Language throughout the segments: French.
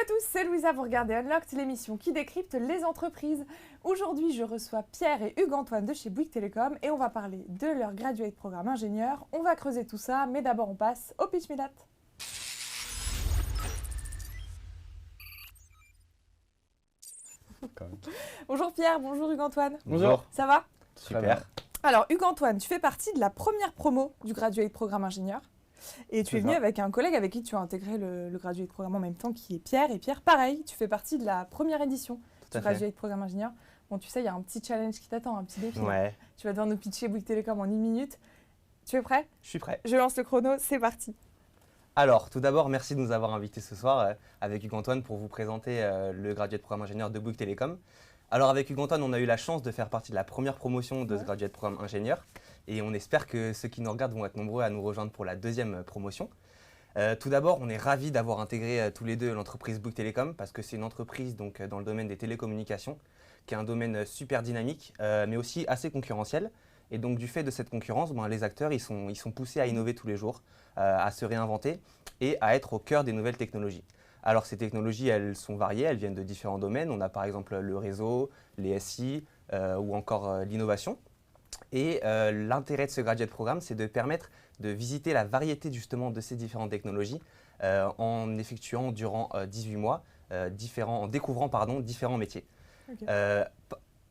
à tous, c'est Louisa, vous regardez Unlocked, l'émission qui décrypte les entreprises. Aujourd'hui, je reçois Pierre et Hugues-Antoine de chez Bouygues Télécom et on va parler de leur graduate programme ingénieur. On va creuser tout ça, mais d'abord on passe au pitch me that. Bonjour Pierre, bonjour Hugues-Antoine. Bonjour. Ça va? Super. Alors Hugues-Antoine, tu fais partie de la première promo du graduate programme ingénieur. Et tu es venu avec un collègue avec qui tu as intégré le graduate programme en même temps, qui est Pierre. Et Pierre, pareil, tu fais partie de la première édition du graduate programme ingénieur. Bon, tu sais, il y a un petit challenge qui t'attend, un petit défi. Ouais. Tu vas devoir nous pitcher Bouygues Télécom en 1 minute. Tu es prêt? Je suis prêt. Je lance le chrono, c'est parti. Alors, tout d'abord, merci de nous avoir invités ce soir avec Hugues-Antoine pour vous présenter le graduate programme ingénieur de Bouygues Télécom. Alors, avec Hugues-Antoine, on a eu la chance de faire partie de la première promotion de ce graduate programme ingénieur. Et on espère que ceux qui nous regardent vont être nombreux à nous rejoindre pour la deuxième promotion. Tout d'abord, on est ravis d'avoir intégré tous les deux l'entreprise Bouygues Télécom parce que c'est une entreprise donc, dans le domaine des télécommunications qui est un domaine super dynamique mais aussi assez concurrentiel. Et donc du fait de cette concurrence, les acteurs ils sont poussés à innover tous les jours, à se réinventer et à être au cœur des nouvelles technologies. Alors ces technologies, elles sont variées, elles viennent de différents domaines. On a par exemple le réseau, les SI ou encore l'innovation. Et l'intérêt de ce graduate programme, c'est de permettre de visiter la variété justement de ces différentes technologies en effectuant durant 18 mois, en découvrant différents métiers. Okay.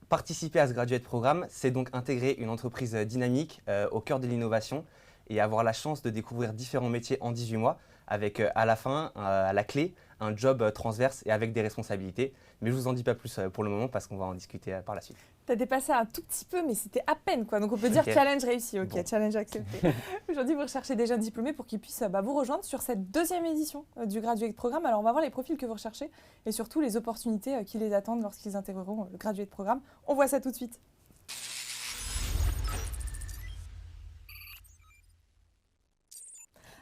Participer à ce graduate programme, c'est donc intégrer une entreprise dynamique au cœur de l'innovation et avoir la chance de découvrir différents métiers en 18 mois avec à la fin, à la clé, un job transverse et avec des responsabilités. Mais je ne vous en dis pas plus pour le moment parce qu'on va en discuter par la suite. Tu as dépassé un tout petit peu, mais c'était à peine, quoi. Donc on peut dire challenge réussi, ok, bon. Challenge accepté. Aujourd'hui, vous recherchez des jeunes diplômés pour qu'ils puissent vous rejoindre sur cette deuxième édition du Graduate Programme. Alors on va voir les profils que vous recherchez et surtout les opportunités qui les attendent lorsqu'ils intégreront le Graduate Programme. On voit ça tout de suite.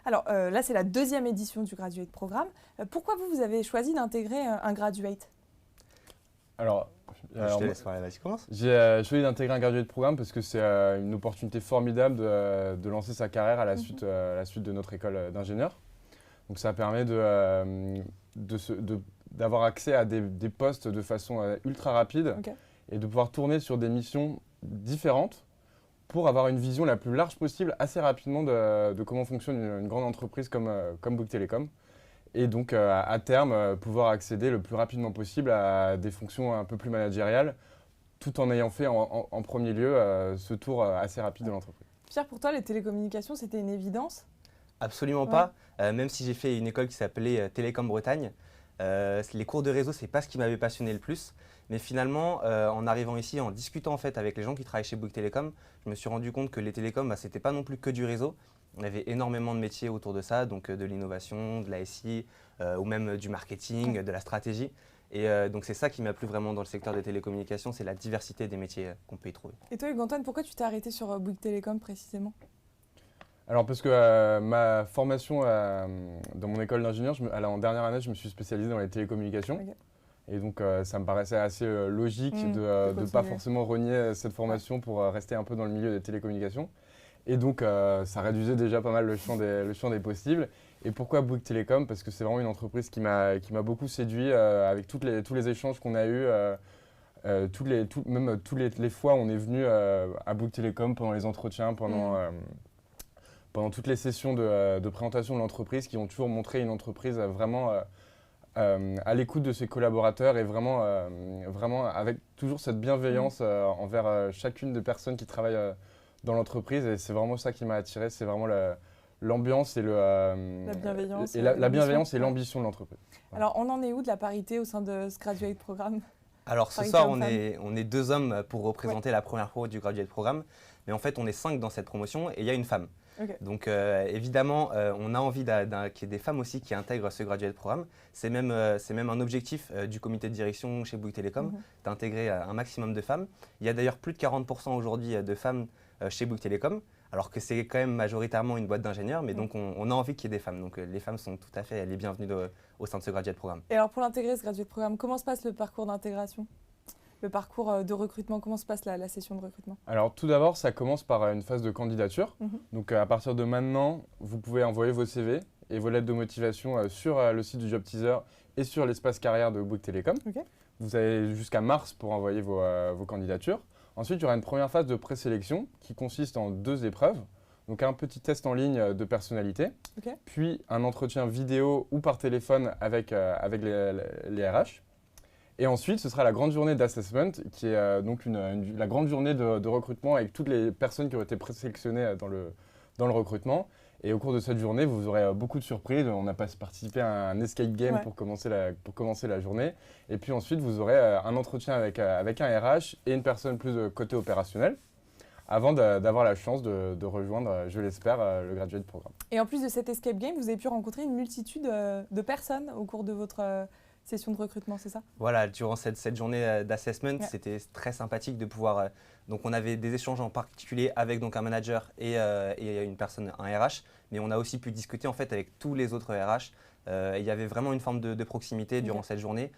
Alors là, c'est la deuxième édition du Graduate Programme. Pourquoi vous avez choisi d'intégrer un Graduate? Alors, je te laisse parler, vas-y, commence. J'ai choisi d'intégrer un Graduate Programme parce que c'est une opportunité formidable de lancer sa carrière à la suite de notre école d'ingénieur. Donc ça permet d'avoir accès à des postes de façon ultra rapide et de pouvoir tourner sur des missions différentes pour avoir une vision la plus large possible assez rapidement de comment fonctionne une grande entreprise comme Bouygues Télécom. Et donc, à terme, pouvoir accéder le plus rapidement possible à des fonctions un peu plus managériales, tout en ayant fait en premier lieu ce tour assez rapide de l'entreprise. Pierre, pour toi, les télécommunications, c'était une évidence? Absolument pas. Même si j'ai fait une école qui s'appelait Télécom Bretagne, les cours de réseau, c'est pas ce qui m'avait passionné le plus. Mais finalement, en arrivant ici, en discutant en fait avec les gens qui travaillent chez Bouygues Télécom, je me suis rendu compte que les télécoms, c'était pas non plus que du réseau. On avait énormément de métiers autour de ça, donc de l'innovation, de la SI, ou même du marketing, de la stratégie. Et donc c'est ça qui m'a plu vraiment dans le secteur des télécommunications, c'est la diversité des métiers qu'on peut y trouver. Et toi, Hugues-Antoine, pourquoi tu t'es arrêté sur Bouygues Télécom précisément? Alors parce que ma formation dans mon école d'ingénieur, en dernière année, je me suis spécialisé dans les télécommunications. Et donc ça me paraissait assez logique de ne pas forcément renier cette formation pour rester un peu dans le milieu des télécommunications. Et donc ça réduisait déjà pas mal le champ des possibles. Et pourquoi Bouygues Télécom? Parce que c'est vraiment une entreprise qui m'a beaucoup séduit avec tous les échanges qu'on a eus. Même toutes les fois où on est venu à Bouygues Télécom pendant les entretiens, pendant toutes les sessions de présentation de l'entreprise qui ont toujours montré une entreprise vraiment à l'écoute de ses collaborateurs et vraiment avec toujours cette bienveillance envers chacune des personnes qui travaillent dans l'entreprise. Et c'est vraiment ça qui m'a attiré, c'est vraiment l'ambiance et la bienveillance et l'ambition de l'entreprise. Voilà. Alors on en est où de la parité au sein de ce Graduate Programme? Alors ce soir, on est 2 hommes pour représenter la première pro du Graduate Programme. Mais en fait, on est 5 dans cette promotion et il y a une femme. Donc évidemment, on a envie qu'il y ait des femmes aussi qui intègrent ce Graduate Programme. C'est même un objectif du comité de direction chez Bouygues Télécom d'intégrer un maximum de femmes. Il y a d'ailleurs plus de 40% aujourd'hui de femmes chez Bouygues Télécom, alors que c'est quand même majoritairement une boîte d'ingénieurs, mais donc on a envie qu'il y ait des femmes. Donc les femmes sont tout à fait les bienvenues au sein de ce Graduate Programme. Et alors pour l'intégrer, ce Graduate Programme, comment se passe le parcours d'intégration? Le parcours de recrutement, comment se passe la session de recrutement? Alors tout d'abord, ça commence par une phase de candidature. Donc à partir de maintenant, vous pouvez envoyer vos CV et vos lettres de motivation sur le site du Job Teaser et sur l'espace carrière de Bouygues Télécom. Ok. Vous avez jusqu'à mars pour envoyer vos candidatures. Ensuite, il y aura une première phase de présélection qui consiste en 2 épreuves. Donc un petit test en ligne de personnalité, Ok. puis un entretien vidéo ou par téléphone avec les RH. Et ensuite, ce sera la grande journée d'assessment, qui est donc la grande journée de recrutement avec toutes les personnes qui ont été présélectionnées dans le recrutement. Et au cours de cette journée, vous aurez beaucoup de surprises. On a participé à un escape game pour commencer la journée. Et puis ensuite, vous aurez un entretien avec un RH et une personne plus de côté opérationnel, avant d'avoir la chance de rejoindre, je l'espère, le graduate programme. Et en plus de cet escape game, vous avez pu rencontrer une multitude de personnes au cours de votre session de recrutement, c'est ça? Voilà, durant cette journée d'assessment, c'était très sympathique de pouvoir… donc on avait des échanges en particulier avec donc, un manager et une personne, un RH, mais on a aussi pu discuter en fait avec tous les autres RH. Il y avait vraiment une forme de proximité durant cette journée.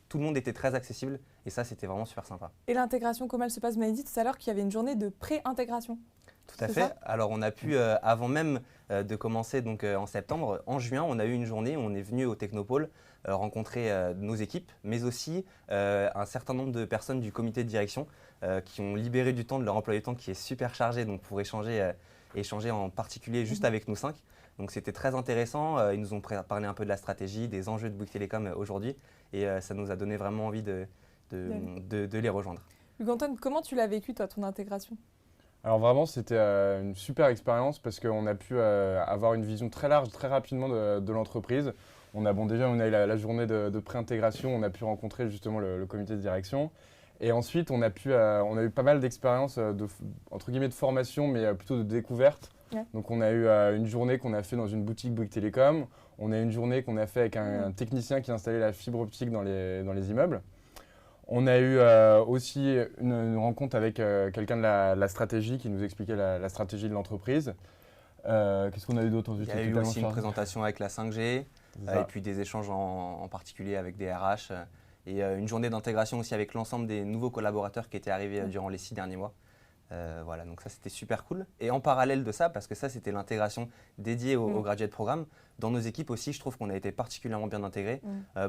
Tout le monde était très accessible et ça, c'était vraiment super sympa. Et l'intégration, comment elle se passe? Vous m'avez dit tout à l'heure qu'il y avait une journée de pré-intégration. Tout à fait. Alors on a pu, avant même de commencer donc, en septembre, en juin, on a eu une journée où on est venu au Technopôle rencontrer nos équipes, mais aussi un certain nombre de personnes du comité de direction qui ont libéré du temps de leur emploi du temps qui est super chargé donc pour échanger en particulier juste avec nous 5. Donc c'était très intéressant. Ils nous ont parlé un peu de la stratégie, des enjeux de Bouygues Télécom aujourd'hui et ça nous a donné vraiment envie de les rejoindre. Hugues-Antoine, comment tu l'as vécu toi, ton intégration? Alors vraiment, c'était une super expérience parce qu'on a pu avoir une vision très large, très rapidement de l'entreprise. Déjà, on a eu la journée de pré-intégration, on a pu rencontrer justement le comité de direction. Et ensuite, on a eu pas mal d'expériences entre guillemets de formation, mais plutôt de découverte. Ouais. Donc on a eu une journée qu'on a fait dans une boutique Bouygues Télécom. On a eu une journée qu'on a fait avec un technicien qui installait la fibre optique dans les immeubles. On a eu aussi une rencontre avec quelqu'un de la stratégie qui nous expliquait la stratégie de l'entreprise. Qu'est-ce qu'on a eu d'autre? Il y a eu aussi une présentation avec la 5G et puis des échanges en particulier avec des RH et une journée d'intégration aussi avec l'ensemble des nouveaux collaborateurs qui étaient arrivés durant les 6 derniers mois. Voilà, donc ça c'était super cool. Et en parallèle de ça, parce que ça c'était l'intégration dédiée au graduate programme, dans nos équipes aussi je trouve qu'on a été particulièrement bien intégrés.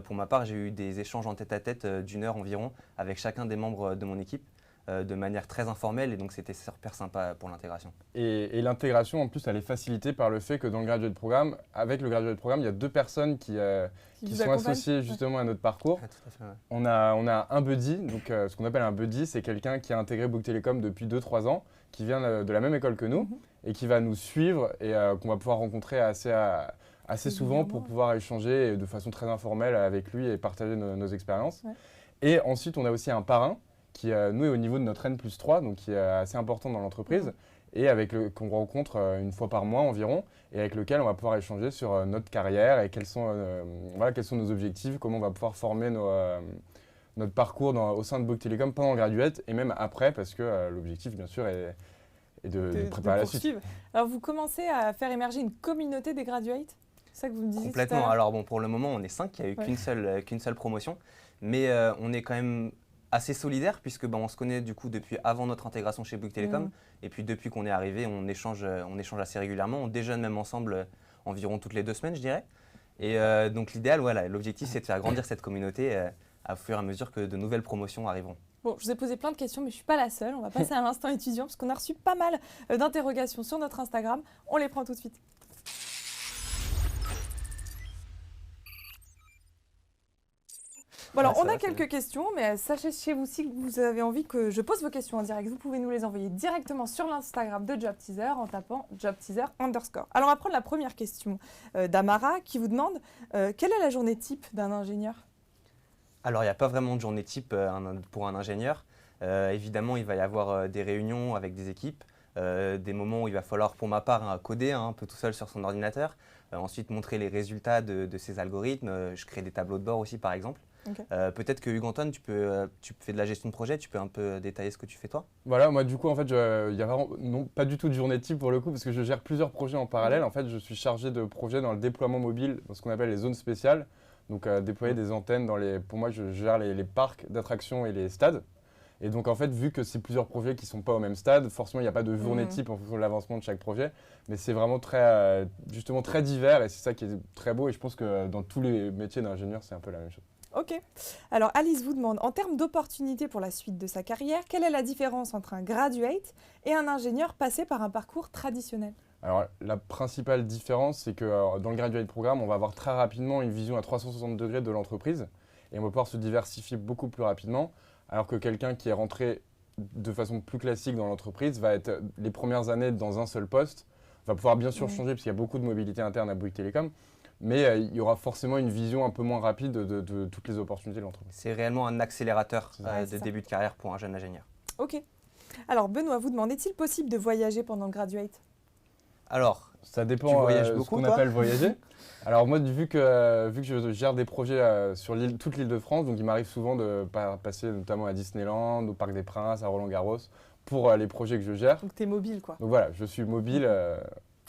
Pour ma part j'ai eu des échanges en tête-à-tête d'1 heure environ avec chacun des membres de mon équipe de manière très informelle et donc c'était super sympa pour l'intégration. Et l'intégration en plus elle est facilitée par le fait que dans le graduate programme, avec le graduate programme, il y a 2 personnes qui sont associées justement à notre parcours. Tout à fait, on a un buddy, donc ce qu'on appelle un buddy, c'est quelqu'un qui a intégré Bouygues Télécom depuis 2-3 ans, qui vient de la même école que nous et qui va nous suivre et qu'on va pouvoir rencontrer assez souvent pour pouvoir échanger de façon très informelle avec lui et partager nos expériences. Ouais. Et ensuite on a aussi un parrain qui, nous, est au niveau de notre N+3, donc qui est assez important dans l'entreprise, et qu'on rencontre une fois par mois environ, et avec lequel on va pouvoir échanger sur notre carrière et quels sont nos objectifs, comment on va pouvoir former notre parcours au sein de Bouygues Télécom pendant le graduate, et même après, parce que l'objectif, bien sûr, est de préparer la suite. Alors, vous commencez à faire émerger une communauté des graduates? C'est ça que vous me disiez? Complètement. Alors, bon, pour le moment, on est 5, il n'y a eu qu'une seule promotion, mais on est quand même assez solidaire puisque on se connaît du coup depuis avant notre intégration chez Bouygues Télécom et puis depuis qu'on est arrivé on échange assez régulièrement, on déjeune même ensemble environ toutes les 2 semaines je dirais et donc l'idéal, voilà, l'objectif c'est de faire grandir cette communauté à fur et à mesure que de nouvelles promotions arriveront. Bon, je vous ai posé plein de questions mais je ne suis pas la seule, on va passer à l'instant étudiant parce qu'on a reçu pas mal d'interrogations sur notre Instagram, on les prend tout de suite. Bon, alors, on a quelques questions, mais sachez vous aussi que vous avez envie que je pose vos questions en direct. Vous pouvez nous les envoyer directement sur l'Instagram de JobTeaser en tapant JobTeaser_. Alors, on va prendre la première question d'Amara qui vous demande quelle est la journée type d'un ingénieur? Alors, il n'y a pas vraiment de journée type pour un ingénieur. Évidemment, il va y avoir des réunions avec des équipes, des moments où il va falloir, pour ma part, coder un peu tout seul sur son ordinateur, ensuite montrer les résultats de ses algorithmes. Je crée des tableaux de bord aussi, par exemple. Okay. Peut-être que Hugues-Antoine, tu fais de la gestion de projet, tu peux un peu détailler ce que tu fais toi? Voilà, moi du coup en fait, il n'y a vraiment pas du tout de journée type pour le coup parce que je gère plusieurs projets en parallèle. En fait, je suis chargé de projets dans le déploiement mobile, dans ce qu'on appelle les zones spéciales. Donc déployer des antennes pour moi je gère les parcs d'attractions et les stades. Et donc en fait, vu que c'est plusieurs projets qui ne sont pas au même stade, forcément il n'y a pas de journée type en fonction de l'avancement de chaque projet, mais c'est vraiment justement très divers et c'est ça qui est très beau et je pense que dans tous les métiers d'ingénieur, c'est un peu la même chose. Ok. Alors Alice vous demande, en termes d'opportunités pour la suite de sa carrière, quelle est la différence entre un graduate et un ingénieur passé par un parcours traditionnel? Alors la principale différence, c'est que dans le graduate programme, on va avoir très rapidement une vision à 360 degrés de l'entreprise et on va pouvoir se diversifier beaucoup plus rapidement. Alors que quelqu'un qui est rentré de façon plus classique dans l'entreprise va être les premières années dans un seul poste, va pouvoir bien sûr changer parce qu'il y a beaucoup de mobilité interne à Bouygues Télécom, mais il y aura forcément une vision un peu moins rapide de toutes les opportunités de l'entreprise. C'est réellement un accélérateur de début de carrière pour un jeune ingénieur. Ok. Alors Benoît vous demande, est-il possible de voyager pendant le graduate? Alors, ça dépend de ce qu'on appelle voyager. Alors moi, vu que je gère des projets sur toute l'île de France, donc il m'arrive souvent de passer notamment à Disneyland, au Parc des Princes, à Roland-Garros, pour les projets que je gère. Donc tu es mobile quoi. Donc voilà, je suis mobile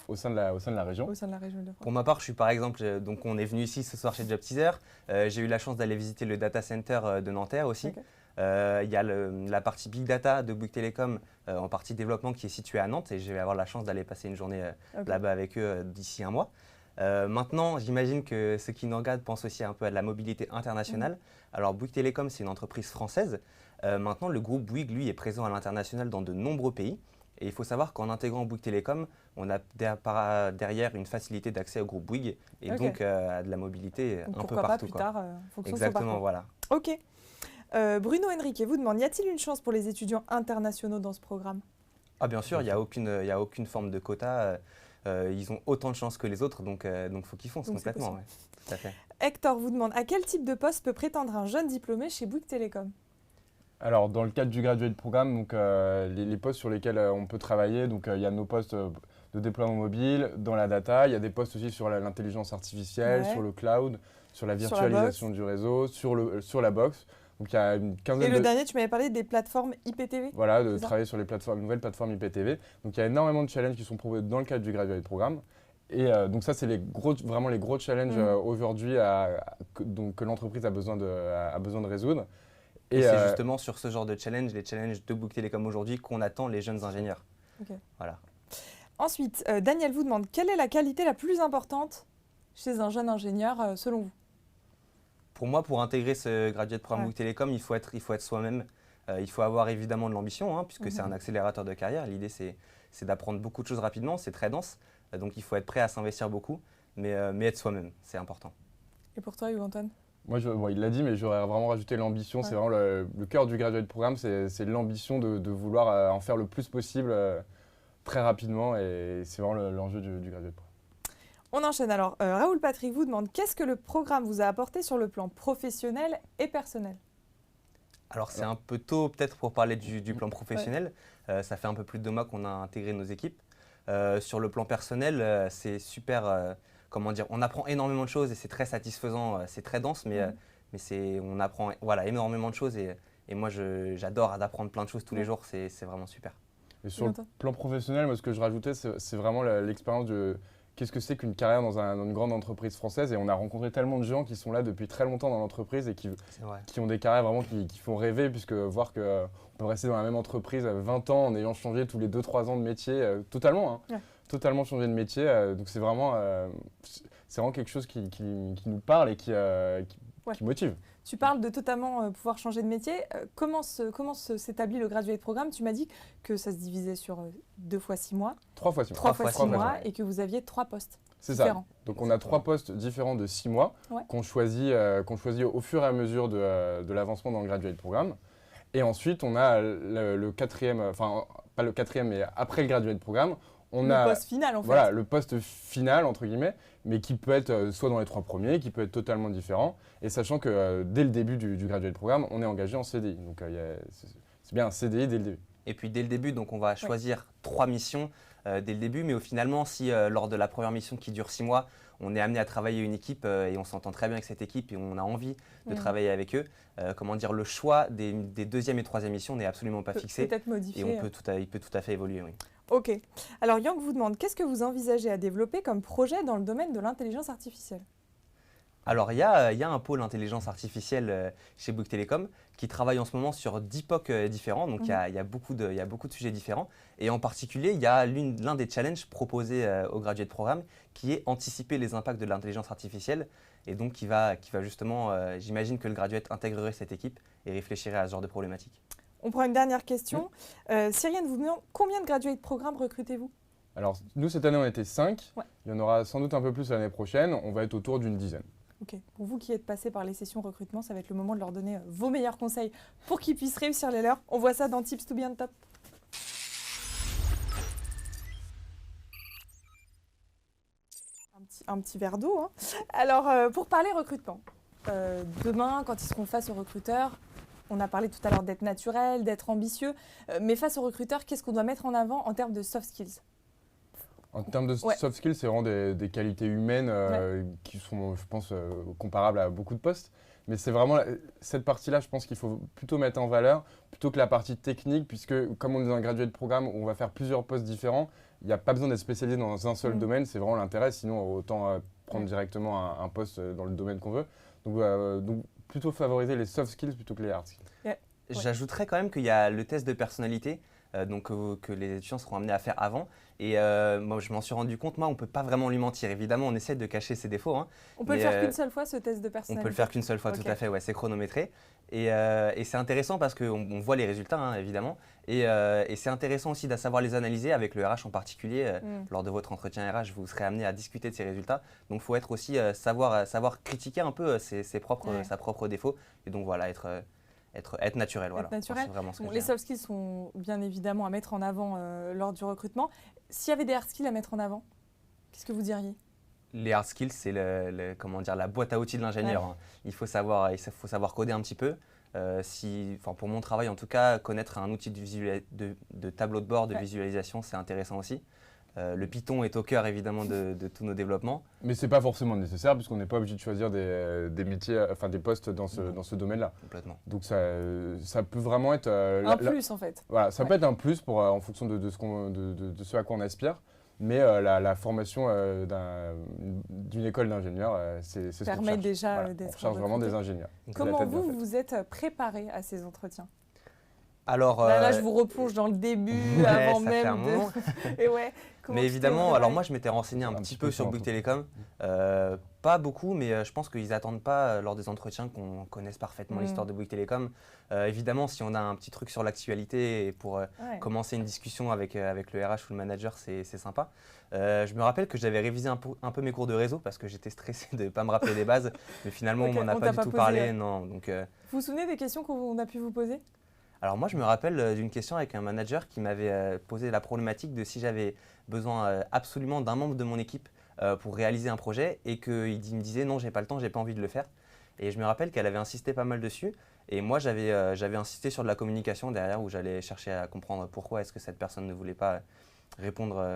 au sein de la région. Au sein de la région de France. Pour ma part, je suis par exemple, donc on est venu ici ce soir chez Job Teaser. J'ai eu la chance d'aller visiter le data center de Nanterre aussi. Okay. Il y a la partie Big Data de Bouygues Télécom en partie développement qui est située à Nantes et je vais avoir la chance d'aller passer une journée là-bas avec eux d'ici un mois. Maintenant, j'imagine que ceux qui nous regardent pensent aussi un peu à de la mobilité internationale. Alors Bouygues Télécom, c'est une entreprise française. Maintenant, le groupe Bouygues, lui, est présent à l'international dans de nombreux pays. Et il faut savoir qu'en intégrant Bouygues Télécom, on a derrière une facilité d'accès au groupe Bouygues et donc à de la mobilité donc un peu partout. partout. Plus tard, fonction Exactement, de son voilà. Ok. Bruno Henrique vous demande, y a-t-il une chance pour les étudiants internationaux dans ce programme? Ah bien sûr, il n'y a aucune forme de quota. Ils ont autant de chances que les autres, donc faut qu'ils foncent complètement. Ouais, tout à fait. Hector vous demande, à quel type de poste peut prétendre un jeune diplômé chez Bouygues Télécom? Alors dans le cadre du graduate programme, donc, les postes sur lesquels on peut travailler, donc il y a nos postes de déploiement mobile, dans la data, il y a des postes aussi sur l'intelligence artificielle, sur le cloud, sur la virtualisation du réseau, sur la box. Donc il y a une quinzaine Et le dernier, tu m'avais parlé des plateformes IPTV. Voilà, de travailler sur les nouvelles plateformes IPTV. Donc il y a énormément de challenges qui sont proposés dans le cadre du graduate programme. Et donc ça, c'est vraiment les gros challenges aujourd'hui que l'entreprise a besoin de résoudre. Et c'est justement sur ce genre de challenge, les challenges de Bouygues Télécom aujourd'hui, qu'on attend les jeunes ingénieurs. Okay. Voilà. Ensuite, Daniel vous demande, quelle est la qualité la plus importante chez un jeune ingénieur selon vous? Pour moi, pour intégrer ce graduate programme Bouygues Télécom, il faut être soi-même. Il faut avoir évidemment de l'ambition, puisque c'est un accélérateur de carrière. L'idée, c'est d'apprendre beaucoup de choses rapidement, c'est très dense. Donc il faut être prêt à s'investir beaucoup, mais être soi-même, c'est important. Et pour toi, Hugues-Antoine? Moi, il l'a dit, mais j'aurais vraiment rajouté l'ambition. C'est vraiment le cœur du graduate programme, c'est l'ambition de vouloir en faire le plus possible très rapidement. Et c'est vraiment l'enjeu du graduate programme. On enchaîne alors. Raoul Patrick vous demande, qu'est-ce que le programme vous a apporté sur le plan professionnel et personnel? Alors c'est un peu tôt peut-être pour parler du plan professionnel. Ça fait un peu plus de 2 mois qu'on a intégré nos équipes. Sur le plan personnel, c'est super, comment dire, on apprend énormément de choses et c'est très satisfaisant, c'est très dense, mais on apprend énormément de choses et moi j'adore d'apprendre plein de choses tous les jours, c'est vraiment super. Et sur le plan professionnel, moi, ce que je rajoutais, c'est vraiment l'expérience de qu'est-ce que c'est qu'une carrière dans une grande entreprise française. Et on a rencontré tellement de gens qui sont là depuis très longtemps dans l'entreprise et qui ont des carrières vraiment qui font rêver, puisque voir qu'on peut rester dans la même entreprise 20 ans en ayant changé tous les 2-3 ans de métier, totalement changé de métier. Donc c'est vraiment quelque chose qui nous parle et qui motive. Tu parles de totalement pouvoir changer de métier. Comment s'établit le graduate programme? Tu m'as dit que ça se divisait sur 2 fois 6 mois. 3 fois 6 mois. 3 fois 6 mois et que vous aviez 3 postes différents. C'est ça. Donc on a 3 postes différents de 6 mois qu'on choisit au fur et à mesure de l'avancement dans le graduate programme. Et ensuite, on a le quatrième, enfin pas le quatrième, mais après le graduate programme, on a le poste final en fait. Voilà, le poste final entre guillemets, mais qui peut être soit dans les 3 premiers, qui peut être totalement différent. Et sachant que dès le début du graduate programme, on est engagé en CDI. Donc c'est bien un CDI dès le début. Et puis dès le début, donc on va choisir 3 missions dès le début, mais finalement, si lors de la première mission qui dure 6 mois, on est amené à travailler une équipe et on s'entend très bien avec cette équipe et on a envie de travailler avec eux, le choix des deuxième et troisième missions n'est absolument pas fixé. Peut-être modifié. Et il peut tout à fait évoluer, oui. Ok. Alors Yang vous demande, qu'est-ce que vous envisagez à développer comme projet dans le domaine de l'intelligence artificielle? Alors, il y a un pôle intelligence artificielle chez Bouygues Telecom qui travaille en ce moment sur 10 POC différents. Donc, il y a beaucoup de sujets différents. Et en particulier, il y a l'un des challenges proposés au graduate programme qui est anticiper les impacts de l'intelligence artificielle. Et donc, qui va justement, j'imagine que le graduate intégrerait cette équipe et réfléchirait à ce genre de problématiques. On prend une dernière question. Cyrienne vous demande combien de graduate programme recrutez-vous? Alors, nous, cette année, on était 5. Ouais. Il y en aura sans doute un peu plus l'année prochaine. On va être autour d'une dizaine. Ok. Pour vous qui êtes passés par les sessions recrutement, ça va être le moment de leur donner vos meilleurs conseils pour qu'ils puissent réussir les leurs. On voit ça dans Tips to be on top. Un petit verre d'eau. Hein. Alors, pour parler recrutement, demain, quand ils seront face aux recruteurs, on a parlé tout à l'heure d'être naturel, d'être ambitieux, mais face aux recruteurs, qu'est-ce qu'on doit mettre en avant en termes de soft skills? En termes de soft skills, c'est vraiment des qualités humaines qui sont, je pense, comparables à beaucoup de postes. Mais c'est vraiment cette partie-là, je pense qu'il faut plutôt mettre en valeur, plutôt que la partie technique, puisque comme on est dans un graduate programme où on va faire plusieurs postes différents, il n'y a pas besoin d'être spécialisé dans un seul domaine, c'est vraiment l'intérêt, sinon autant prendre directement un poste dans le domaine qu'on veut. Donc plutôt favoriser les soft skills plutôt que les hard skills. Ouais. J'ajouterais quand même qu'il y a le test de personnalité que les étudiants seront amenés à faire avant. Et moi, je m'en suis rendu compte, on ne peut pas vraiment lui mentir. Évidemment, on essaie de cacher ses défauts. Hein, on peut le faire qu'une seule fois, ce test de personnalité? On peut le faire qu'une seule fois, tout à fait, c'est chronométré. Et c'est intéressant parce qu'on voit les résultats, hein, évidemment. Et c'est intéressant aussi de savoir les analyser avec le RH en particulier. Lors de votre entretien RH, vous serez amené à discuter de ces résultats. Donc, il faut être aussi savoir critiquer un peu sa propre défaut. Et donc, voilà, être naturel. Voilà. Naturel. Vraiment ce que les soft skills sont bien évidemment à mettre en avant lors du recrutement. S'il y avait des hard skills à mettre en avant, qu'est-ce que vous diriez? Les hard skills, c'est la boîte à outils de l'ingénieur. Hein. Il faut savoir coder un petit peu. Pour mon travail, en tout cas, connaître un outil de tableau de bord, de visualisation, c'est intéressant aussi. Le Python est au cœur évidemment de tous nos développements. Mais ce n'est pas forcément nécessaire puisqu'on n'est pas obligé de choisir des métiers, des postes dans ce domaine-là. Complètement. Donc ça peut vraiment être… un plus en fait. Voilà, ça peut être un plus en fonction de ce à quoi on aspire. Mais la formation d'une école d'ingénieur, c'est ce qu'on permet déjà d'être. On cherche vraiment des ingénieurs. Comment vous êtes préparé à ces entretiens? Alors, là, je vous replonge dans le début, avant même de… Mais évidemment, alors moi je m'étais renseigné un petit peu sur Bouygues Telecom. Pas beaucoup, mais je pense qu'ils n'attendent pas lors des entretiens qu'on connaisse parfaitement l'histoire de Bouygues Telecom. Évidemment, si on a un petit truc sur l'actualité et pour commencer une discussion avec le RH ou le manager, c'est sympa. Je me rappelle que j'avais révisé un peu mes cours de réseau parce que j'étais stressé de ne pas me rappeler des bases. Mais finalement, on m'en a pas du tout parlé. Non, donc, vous vous souvenez des questions qu'on a pu vous poser? Alors moi, je me rappelle d'une question avec un manager qui m'avait posé la problématique de si j'avais besoin absolument d'un membre de mon équipe pour réaliser un projet et qu'il me disait non, j'ai pas le temps, j'ai pas envie de le faire. Et je me rappelle qu'elle avait insisté pas mal dessus. Et moi, j'avais insisté sur de la communication derrière où j'allais chercher à comprendre pourquoi est-ce que cette personne ne voulait pas répondre,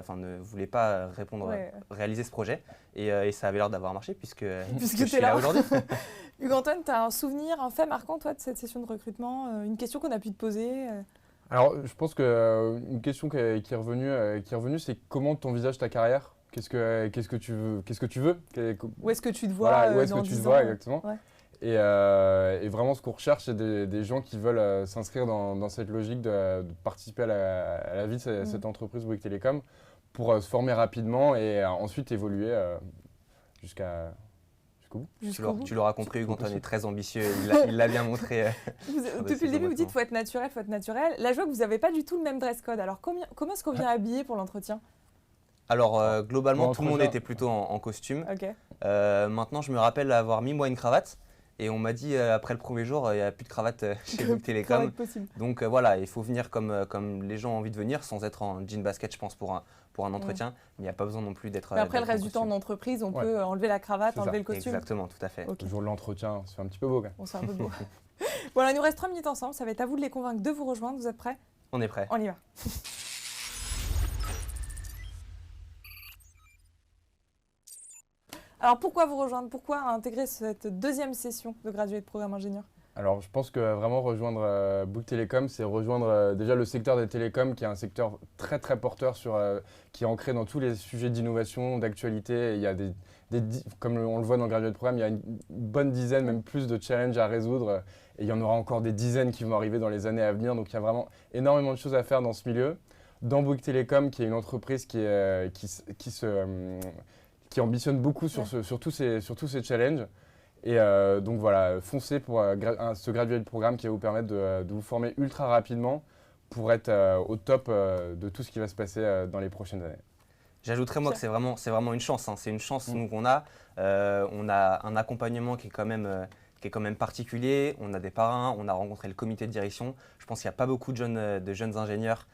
réaliser ce projet. Et ça avait l'air d'avoir marché puisque je suis là aujourd'hui. Hugues-Antoine, tu as un souvenir, un fait marquant toi de cette session de recrutement, une question qu'on a pu te poser? Alors, je pense qu'une question qui est revenue, c'est comment tu envisages ta carrière? Qu'est-ce que tu veux? Où est-ce que tu te vois où est-ce que tu te vois exactement? Ouais. Et vraiment, ce qu'on recherche, c'est des gens qui veulent s'inscrire dans cette logique de participer à la vie de cette entreprise Bouygues Telecom pour se former rapidement et ensuite évoluer jusqu'au bout. Tu l'auras compris, Hugues-Antoine est très ambitieux, il l'a bien montré. Depuis le début, vous dites faut être naturel, faut être naturel. Là, je vois que vous n'avez pas du tout le même dress code. Alors, comment est-ce qu'on vient habillé pour l'entretien? Alors, globalement, tout le monde était plutôt en costume. Okay. Maintenant, je me rappelle avoir mis moi une cravate. Et on m'a dit après le premier jour, il n'y a plus de cravate chez Bouygues Telecom. Donc voilà, il faut venir comme les gens ont envie de venir, sans être en jean basket, je pense, pour un entretien. Mais il n'y a pas besoin non plus d'être. Mais après, le reste du temps en entreprise, on peut enlever la cravate, enlever le costume. Exactement, tout à fait. Le jour de l'entretien, c'est un petit peu beau quand même. On se fait un peu beau. Voilà, il nous reste 3 minutes ensemble. Ça va être à vous de les convaincre de vous rejoindre. Vous êtes prêts? On est prêts. On y va. Alors pourquoi vous rejoindre? Pourquoi intégrer cette deuxième session de graduate programme ingénieur? Alors, je pense que vraiment rejoindre Bouygues Télécom, c'est rejoindre déjà le secteur des télécoms, qui est un secteur très très porteur, qui est ancré dans tous les sujets d'innovation, d'actualité. Il y a comme on le voit dans le Graduate Programme, il y a une bonne dizaine, même plus de challenges à résoudre. Et il y en aura encore des dizaines qui vont arriver dans les années à venir. Donc, il y a vraiment énormément de choses à faire dans ce milieu. Dans Bouygues Télécom, qui est une entreprise qui ambitionne beaucoup sur tous ces challenges. Et donc voilà, foncez pour ce Graduate Programme qui va vous permettre de vous former ultra rapidement pour être au top de tout ce qui va se passer dans les prochaines années. J'ajouterais moi que c'est vraiment une chance. C'est une chance nous qu'on a. On a un accompagnement qui est quand même particulier. On a des parrains, on a rencontré le comité de direction. Je pense qu'il n'y a pas beaucoup de jeunes ingénieurs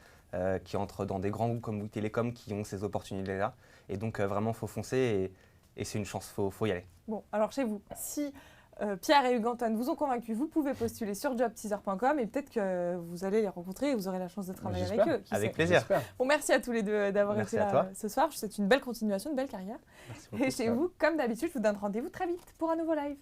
qui entrent dans des grands groupes comme Bouygues Télécom qui ont ces opportunités-là. Et donc vraiment, il faut foncer et c'est une chance, faut y aller. Bon, alors chez vous, si Pierre et Hugues-Antoine vous ont convaincu, vous pouvez postuler sur jobteaser.com et peut-être que vous allez les rencontrer et vous aurez la chance de travailler avec eux. Avec plaisir. Bon, merci à tous les deux d'avoir été là ce soir. Je vous souhaite une belle continuation, une belle carrière. Merci beaucoup. Et chez vous, comme d'habitude, je vous donne rendez-vous très vite pour un nouveau live.